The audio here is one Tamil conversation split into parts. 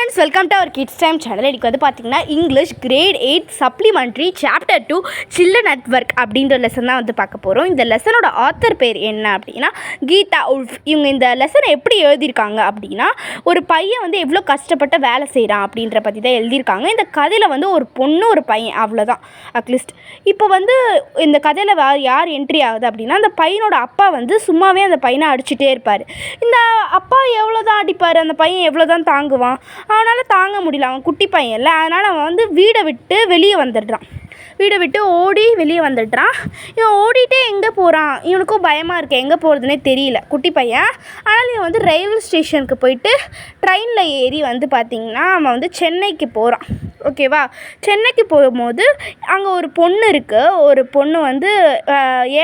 Friends, welcome to our kids time channel. இன்றைக்கி வந்து பார்த்திங்கன்னா English grade 8 supplementary chapter 2 children at work அப்படின்ற லெசன் தான் வந்து பார்க்க போகிறோம். இந்த லெசனோட ஆத்தர் பேர் என்ன அப்படின்னா கீதா உல்ஃப். இவங்க இந்த லெசனை எப்படி எழுதியிருக்காங்க அப்படின்னா, ஒரு பையன் வந்து எவ்வளோ கஷ்டப்பட்டு வேலை செய்கிறான் அப்படின்ற பற்றி தான் எழுதியிருக்காங்க. இந்த கதையில் வந்து ஒரு பொண்ணு ஒரு பையன், அவ்வளோதான் அட்லீஸ்ட். இப்போ வந்து இந்த கதையில் யார் என்ட்ரி ஆகுது அப்படின்னா, அந்த பையனோட அப்பா வந்து சும்மாவே அந்த பையனை அடிச்சுட்டே இருப்பார். இந்த அப்பா எவ்வளோ தான் அடிப்பார், அந்த பையன் எவ்வளோ தான் தாங்குவான். அவனால் தாங்க முடியல, அவன் குட்டி பையன்ல. அதனால் அவன் வந்து வீடை விட்டு வெளியே வந்துடுறான். வீடை விட்டு ஓடி வெளியே வந்துடுறான். இவன் ஓடிட்டே எங்கே போகிறான், இவனுக்கும் பயமாக இருக்குது, எங்கே போகிறதுனே தெரியல குட்டி பையன். ஆனால் இவன் வந்து ரயில்வே ஸ்டேஷனுக்கு போயிட்டு ட்ரெயினில் ஏறி வந்து பார்த்திங்கன்னா அவன் வந்து சென்னைக்கு போகிறான். ஓகேவா? சென்னைக்கு போகும்போது அங்கே ஒரு பொண்ணு இருக்குது. ஒரு பொண்ணு வந்து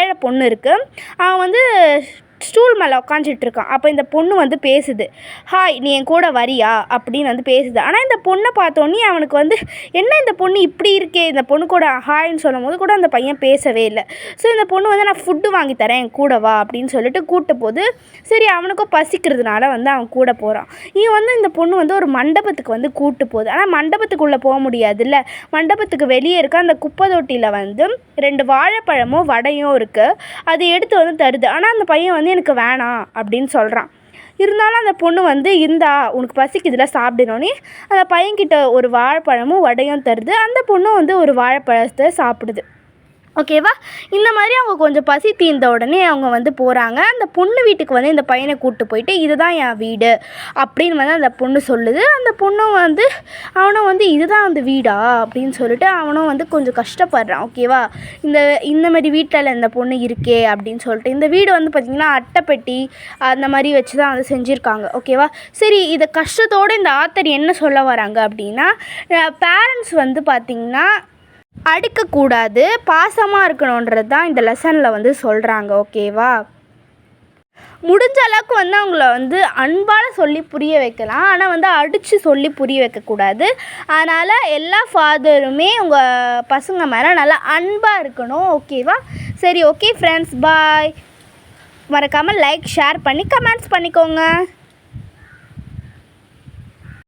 ஏழை பொண்ணு இருக்குது. அவன் வந்து ஸ்டூல் மேலே உட்காந்துட்ருக்கான். அப்போ இந்த பொண்ணு வந்து பேசுது, ஹாய் நீ என் கூட வரியா அப்படின்னு வந்து பேசுது. ஆனால் இந்த பொண்ணை பார்த்தோன்னே அவனுக்கு வந்து என்ன இந்த பொண்ணு இப்படி இருக்கே, இந்த பொண்ணு கூட ஹாய்ன்னு சொல்லும் போது கூட அந்த பையன் பேசவே இல்லை. ஸோ இந்த பொண்ணு வந்து நான் ஃபுட்டு வாங்கி தரேன் என் கூட வா அப்படின்னு சொல்லிட்டு கூப்பிட்ட போது சரி அவனுக்கும் பசிக்கிறதுனால வந்து அவன் கூட போகிறான். இவன் வந்து இந்த பொண்ணு வந்து ஒரு மண்டபத்துக்கு வந்து கூப்பிட்டு போகுது. ஆனால் மண்டபத்துக்குள்ளே போக முடியாதுல்ல, மண்டபத்துக்கு வெளியே இருக்க அந்த குப்பை தொட்டியில் வந்து 2 வாழைப்பழமும் வடையும் இருக்குது. அதை எடுத்து வந்து தருது. ஆனால் அந்த பையன் வந்து எனக்கு வேணாம் அப்படின்னு சொல்கிறான். இருந்தாலும் அந்த பொண்ணு வந்து இந்தா உனக்கு பசிக்குதுல சாப்பிடணுன்னே அந்த பையன்கிட்ட ஒரு வாழைப்பழமும் வடையும் தருது. அந்த பொண்ணு வந்து ஒரு வாழைப்பழத்தை சாப்பிடுது. ஓகேவா? இந்த மாதிரி அவங்க கொஞ்சம் பசி தீர்ந்த உடனே அவங்க வந்து போகிறாங்க. அந்த பொண்ணு வீட்டுக்கு வந்து இந்த பையனை கூப்பிட்டு போயிட்டு இதுதான் என் வீடு அப்படின்னு வந்து அந்த பொண்ணு சொல்லுது. அந்த பொண்ணும் வந்து அவனும் வந்து இதுதான் அந்த வீடா அப்படின்னு சொல்லிட்டு அவனும் வந்து கொஞ்சம் கஷ்டப்படுறான். ஓகேவா? இந்த மாதிரி வீட்டில் இந்த பொண்ணு இருக்கே அப்படின்னு சொல்லிட்டு. இந்த வீடு வந்து பார்த்திங்கன்னா அட்டைப்பெட்டி அந்த மாதிரி வச்சு தான் வந்து செஞ்சுருக்காங்க. ஓகேவா? சரி, இதை கஷ்டத்தோடு இந்த ஆத்தர் என்ன சொல்ல வராங்க அப்படின்னா, பேரண்ட்ஸ் வந்து பார்த்திங்கன்னா அடிக்கக்கூடாது, பாசமாக இருக்கணுன்றது தான் இந்த லெசனில் வந்து சொல்கிறாங்க. ஓகேவா? முடிஞ்ச அளவுக்கு வந்து அவங்கள வந்து அன்பால் சொல்லி புரிய வைக்கலாம், ஆனால் வந்து அடித்து சொல்லி புரிய வைக்கக்கூடாது. அதனால் எல்லா ஃபாதருமே உங்கள் பசங்க மேலே நல்லா அன்பாக இருக்கணும். ஓகேவா? சரி, ஓகே ஃப்ரெண்ட்ஸ், பாய். மறக்காமல் லைக் ஷேர் பண்ணி கமெண்ட்ஸ் பண்ணிக்கோங்க.